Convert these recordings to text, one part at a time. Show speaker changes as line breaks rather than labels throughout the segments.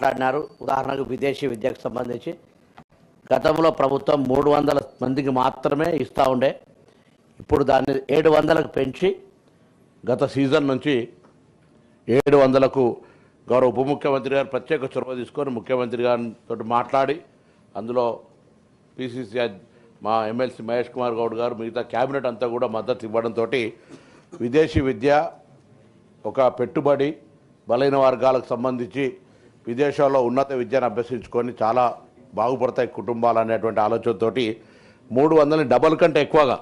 మాట్లాడినారు. ఉదాహరణకు విదేశీ విద్యకు సంబంధించి గతంలో ప్రభుత్వం 300 మందికి మాత్రమే ఇస్తూ ఉండే, ఇప్పుడు దాన్ని 700కు పెంచి గత సీజన్ నుంచి 700కు గౌరవ ఉప ముఖ్యమంత్రి గారు ప్రత్యేక చొరవ తీసుకొని ముఖ్యమంత్రి గారితో మాట్లాడి అందులో పిసిసి మా ఎమ్మెల్సీ మహేష్ కుమార్ గౌడ్ గారు మిగతా క్యాబినెట్ అంతా కూడా మద్దతు ఇవ్వడంతో విదేశీ విద్య ఒక పెట్టుబడి బలైన వర్గాలకు సంబంధించి విదేశాల్లో ఉన్నత విద్యను అభ్యసించుకొని చాలా బాగుపడతాయి కుటుంబాలు అనేటువంటి ఆలోచనతోటి 300ని డబల్ కంటే ఎక్కువగా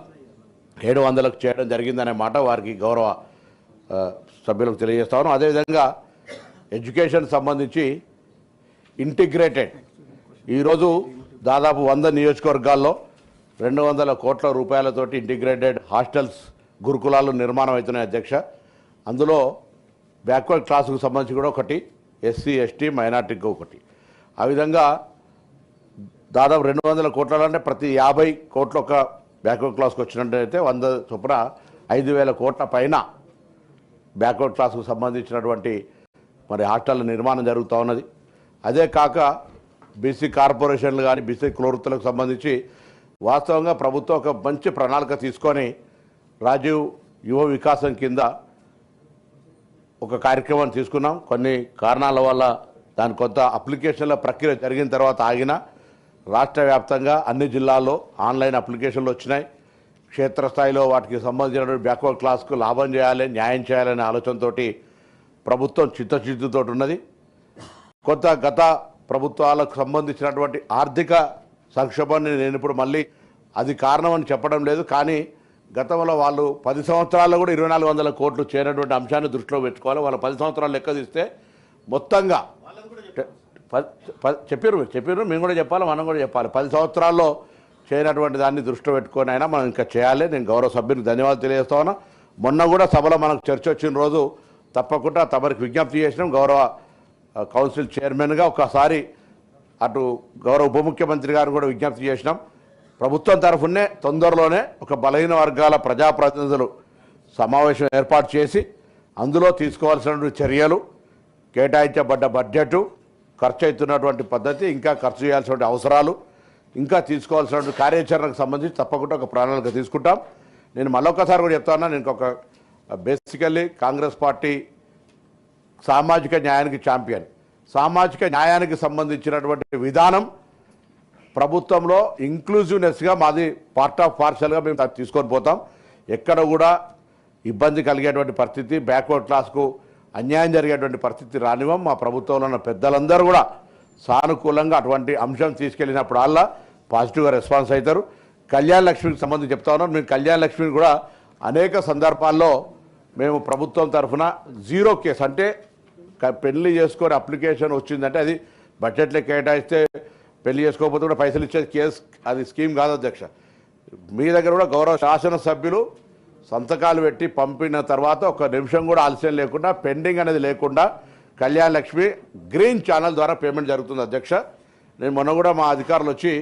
700కు చేయడం జరిగిందనే మాట వారికి గౌరవ సభ్యులకు తెలియజేస్తాను. అదేవిధంగా ఎడ్యుకేషన్ సంబంధించి ఇంటిగ్రేటెడ్ ఈరోజు దాదాపు 100 నియోజకవర్గాల్లో 200 కోట్ల రూపాయలతోటి ఇంటిగ్రేటెడ్ హాస్టల్స్ గురుకులాలు నిర్మాణం అవుతున్నాయి అధ్యక్ష. అందులో బ్యాక్వర్డ్ క్లాసుకు సంబంధించి కూడా ఒకటి, ఎస్సీ ఎస్టీ మైనార్టీకి ఒకటి. ఆ విధంగా దాదాపు 200 కోట్ల అంటే ప్రతి 50 కోట్లు ఒక బ్యాక్వర్డ్ క్లాస్కి వచ్చినట్టయితే 100 చొప్పున 5,000 కోట్ల పైన బ్యాక్వర్డ్ క్లాస్కు సంబంధించినటువంటి మరి హాస్టల్ నిర్మాణం జరుగుతూ ఉన్నది. అదే కాక బీసీ కార్పొరేషన్లు కానీ బీసీ కులవృత్తులకు సంబంధించి వాస్తవంగా ప్రభుత్వం ఒక మంచి ప్రణాళిక తీసుకొని రాజీవ్ యువ వికాసం కింద ఒక కార్యక్రమాన్ని తీసుకున్నాం. కొన్ని కారణాల వల్ల దాని కొంత అప్లికేషన్ల ప్రక్రియ జరిగిన తర్వాత ఆగిన, రాష్ట్ర వ్యాప్తంగా అన్ని జిల్లాల్లో ఆన్లైన్ అప్లికేషన్లు వచ్చినాయి. క్షేత్రస్థాయిలో వాటికి సంబంధించిన బ్యాక్వర్డ్ క్లాస్కు లాభం చేయాలి, న్యాయం చేయాలనే ఆలోచనతో ప్రభుత్వం చిత్తశుద్ధితో ఉన్నది. కొంత గత ప్రభుత్వాలకు సంబంధించినటువంటి ఆర్థిక సంక్షోభాన్ని నేను ఇప్పుడు మళ్ళీ అది కారణం అని చెప్పడం లేదు, కానీ గతంలో వాళ్ళు 10 సంవత్సరాల్లో కూడా 2,400 కోట్లు చేరినటువంటి అంశాన్ని దృష్టిలో పెట్టుకోవాలి. వాళ్ళ 10 సంవత్సరాలు లెక్క తీస్తే మొత్తంగా చెప్పారు మేము కూడా చెప్పాలి, మనం కూడా చెప్పాలి. 10 సంవత్సరాల్లో చేయనటువంటి దాన్ని దృష్టిలో పెట్టుకొని అయినా మనం ఇంకా చేయాలి. నేను గౌరవ సభ్యునికి ధన్యవాదాలు తెలియజేస్తా ఉన్నా. మొన్న కూడా సభలో మనకు చర్చ వచ్చిన రోజు తప్పకుండా తమరికి విజ్ఞప్తి చేసినాం. గౌరవ కౌన్సిల్ చైర్మన్గా ఒకసారి అటు గౌరవ ఉప ముఖ్యమంత్రి గారు కూడా విజ్ఞప్తి చేసినాం. ప్రభుత్వం తరఫునే తొందరలోనే ఒక బలహీన వర్గాల ప్రజాప్రతినిధులు సమావేశం ఏర్పాటు చేసి అందులో తీసుకోవాల్సినటువంటి చర్యలు, కేటాయించబడ్డ బడ్జెటు, ఖర్చు అవుతున్నటువంటి పద్ధతి, ఇంకా ఖర్చు చేయాల్సినటువంటి అవసరాలు, ఇంకా తీసుకోవాల్సినటువంటి కార్యాచరణకు సంబంధించి తప్పకుండా ఒక ప్రణాళిక తీసుకుంటాం. నేను మళ్ళొకసారి కూడా చెప్తా ఉన్నా, నేను ఒక బేసికల్లీ కాంగ్రెస్ పార్టీ సామాజిక న్యాయానికి ఛాంపియన్. సామాజిక న్యాయానికి సంబంధించినటువంటి విధానం ప్రభుత్వంలో ఇంక్లూజివ్నెస్గా మాది పార్ట్ ఆఫ్ పార్షల్గా మేము తీసుకొని పోతాం. ఎక్కడ కూడా ఇబ్బంది కలిగేటువంటి పరిస్థితి, బ్యాక్వర్డ్ క్లాస్కు అన్యాయం జరిగేటువంటి పరిస్థితి రానివ్వం. మా ప్రభుత్వంలో ఉన్న పెద్దలందరూ కూడా సానుకూలంగా అటువంటి అంశం తీసుకెళ్ళినప్పుడు అలా పాజిటివ్గా రెస్పాన్స్ అవుతారు. కళ్యాణ లక్ష్మికి సంబంధించి చెప్తా ఉన్నాం. మేము కళ్యాణ లక్ష్మిని కూడా అనేక సందర్భాల్లో మేము ప్రభుత్వం తరఫున 0 కేసు అంటే పెళ్లి చేసుకొని అప్లికేషన్ వచ్చిందంటే అది బడ్జెట్లో కేటాయిస్తే పెళ్లి చేసుకోకపోతే కూడా పైసలు ఇచ్చే కేసు, అది స్కీమ్ కాదు అధ్యక్ష. మీ దగ్గర కూడా గౌరవ శాసనసభ్యులు సంతకాలు పెట్టి పంపిన తర్వాత 1 నిమిషం కూడా ఆలస్యం లేకుండా, పెండింగ్ అనేది లేకుండా కళ్యాణ లక్ష్మి గ్రీన్ ఛానల్ ద్వారా పేమెంట్ జరుగుతుంది అధ్యక్ష. నేను మొన్న కూడా మా అధికారులు వచ్చి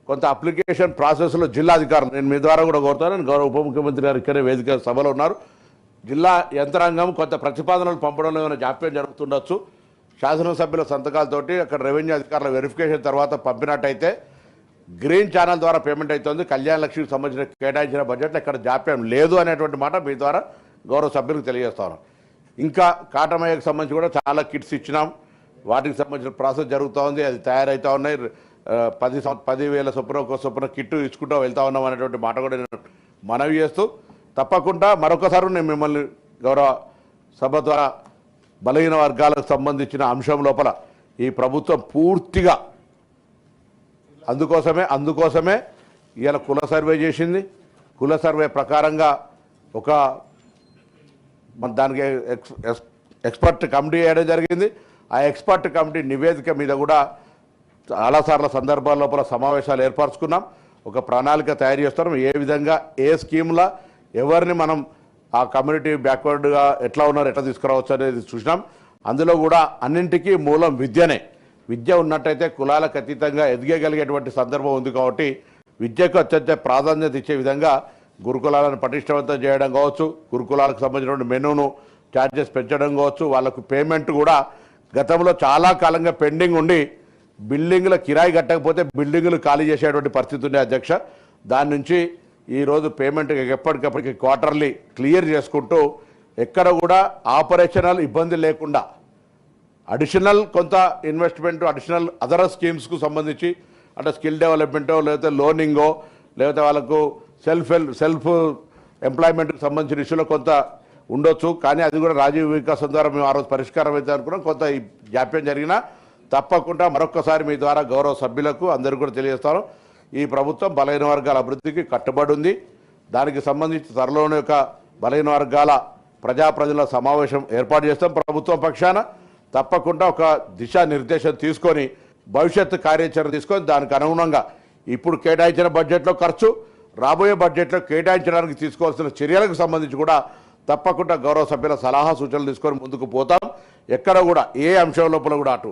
కొంత అప్లికేషన్ ప్రాసెస్లో జిల్లా అధికారులు నేను మీ ద్వారా కూడా కోరుతాను. నేను గౌరవ ఉప ముఖ్యమంత్రి గారు ఇక్కడే వేదిక సభలో ఉన్నారు. జిల్లా యంత్రాంగం కొంత ప్రతిపాదనలు పంపడంలో ఏమైనా జాప్యం జరుగుతుండొచ్చు. శాసనసభ్యుల సంతకాలతోటి అక్కడ రెవెన్యూ అధికారుల వెరిఫికేషన్ తర్వాత పంపినట్టయితే గ్రీన్ ఛానల్ ద్వారా పేమెంట్ అవుతుంది. కళ్యాణ లక్ష్మికి సంబంధించిన కేటాయించిన బడ్జెట్లో ఎక్కడ జాప్యం లేదు అనేటువంటి మాట మీ ద్వారా గౌరవ సభ్యులకు తెలియజేస్తాను. ఇంకా కాటమయ్యకు సంబంధించి కూడా చాలా కిట్స్ ఇచ్చినాం. వాటికి సంబంధించిన ప్రాసెస్ జరుగుతూ ఉంది, అది తయారవుతూ ఉన్నాయి. 10,000 చొప్పున కిట్టు ఇచ్చుకుంటూ వెళ్తూ ఉన్నాం అనేటువంటి మాట కూడా నేను మనవి చేస్తూ, తప్పకుండా మరొకసారి నేను మిమ్మల్ని గౌరవ సభ ద్వారా బలహీన వర్గాలకు సంబంధించిన అంశం లోపల ఈ ప్రభుత్వం పూర్తిగా అందుకోసమే ఇవాళ కుల సర్వే చేసింది. కుల సర్వే ప్రకారంగా ఒక దానికి ఎక్స్పర్ట్ కమిటీ వేయడం జరిగింది. ఆ ఎక్స్పర్ట్ కమిటీ నివేదిక మీద కూడా చాలాసార్ల సందర్భాల లోపల సమావేశాలు ఏర్పరచుకున్నాం. ఒక ప్రణాళిక తయారు చేస్తున్నాం. ఏ విధంగా ఏ స్కీమ్లా ఎవరిని మనం ఆ కమ్యూనిటీ బ్యాక్వర్డ్గా ఎట్లా ఉన్నారు ఎట్లా తీసుకురావచ్చు అనేది చూసినాం. అందులో కూడా అన్నింటికీ మూలం విద్యనే. విద్య ఉన్నట్టయితే కులాలకు అతీతంగా ఎదిగగలిగేటువంటి సందర్భం ఉంది. కాబట్టి విద్యకు అత్యంత ప్రాధాన్యత ఇచ్చే విధంగా గురుకులాలను పటిష్టవంతం చేయడం కావచ్చు, గురుకులాలకు సంబంధించినటువంటి మెనూను ఛార్జెస్ పెంచడం కావచ్చు, వాళ్ళకు పేమెంట్ కూడా గతంలో చాలా కాలంగా పెండింగ్ ఉండి బిల్డింగ్ల కిరాయి కట్టకపోతే బిల్డింగులు ఖాళీ చేసేటువంటి పరిస్థితి ఉంది అధ్యక్ష. దాని నుంచి ఈరోజు పేమెంట్ ఎప్పటికప్పటికి క్వార్టర్లీ క్లియర్ చేసుకుంటూ ఎక్కడ కూడా ఆపరేషనల్ ఇబ్బంది లేకుండా అడిషనల్ కొంత ఇన్వెస్ట్మెంట్ అడిషనల్ అదర్ స్కీమ్స్కు సంబంధించి అంటే స్కిల్ డెవలప్మెంటో లేకపోతే లోనింగో లేకపోతే వాళ్ళకు సెల్ఫ్ ఎంప్లాయ్మెంట్కి సంబంధించిన ఇష్యూలో కొంత ఉండొచ్చు. కానీ అది కూడా రాజీవ్ వికాసం ద్వారా మేము ఆ రోజు పరిష్కారం అయితే అనుకున్నాం. కొంత ఈ జాప్యం జరిగినా తప్పకుండా మరొక్కసారి మీ ద్వారా గౌరవ సభ్యులకు అందరికీ కూడా తెలియజేస్తాను, ఈ ప్రభుత్వం బలహీన వర్గాల అభివృద్ధికి కట్టుబడి ఉంది. దానికి సంబంధించి త్వరలోనే ఒక బలహీన వర్గాల ప్రజల సమావేశం ఏర్పాటు చేస్తాం ప్రభుత్వం పక్షాన. తప్పకుండా ఒక దిశానిర్దేశం తీసుకొని భవిష్యత్తు కార్యాచరణ తీసుకొని దానికి అనుగుణంగా ఇప్పుడు కేటాయించిన బడ్జెట్లో ఖర్చు, రాబోయే బడ్జెట్లో కేటాయించడానికి తీసుకోవాల్సిన చర్యలకు సంబంధించి కూడా తప్పకుండా గౌరవ సభ్యుల సలహా సూచనలు తీసుకొని ముందుకు పోతాం. ఎక్కడ కూడా ఏ అంశం లోపల కూడా అటు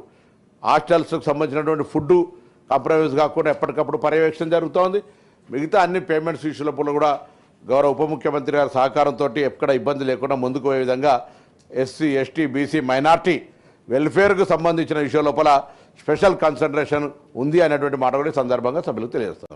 హాస్టల్స్కి సంబంధించినటువంటి ఫుడ్ కాంప్రమైజ్ కాకుండా ఎప్పటికప్పుడు పర్యవేక్షణ జరుగుతోంది. మిగతా అన్ని పేమెంట్స్ ఇష్యూల కూడా గౌరవ ఉప ముఖ్యమంత్రి గారి సహకారంతో ఎక్కడ ఇబ్బంది లేకుండా ముందుకు పోయే విధంగా ఎస్సీ ఎస్టీ బీసీ మైనార్టీ వెల్ఫేర్కు సంబంధించిన విషయం లోపల స్పెషల్ కన్సన్ట్రేషన్ ఉంది అనేటువంటి మాట కూడా సందర్భంగా సభ్యులకు తెలియజేస్తాను.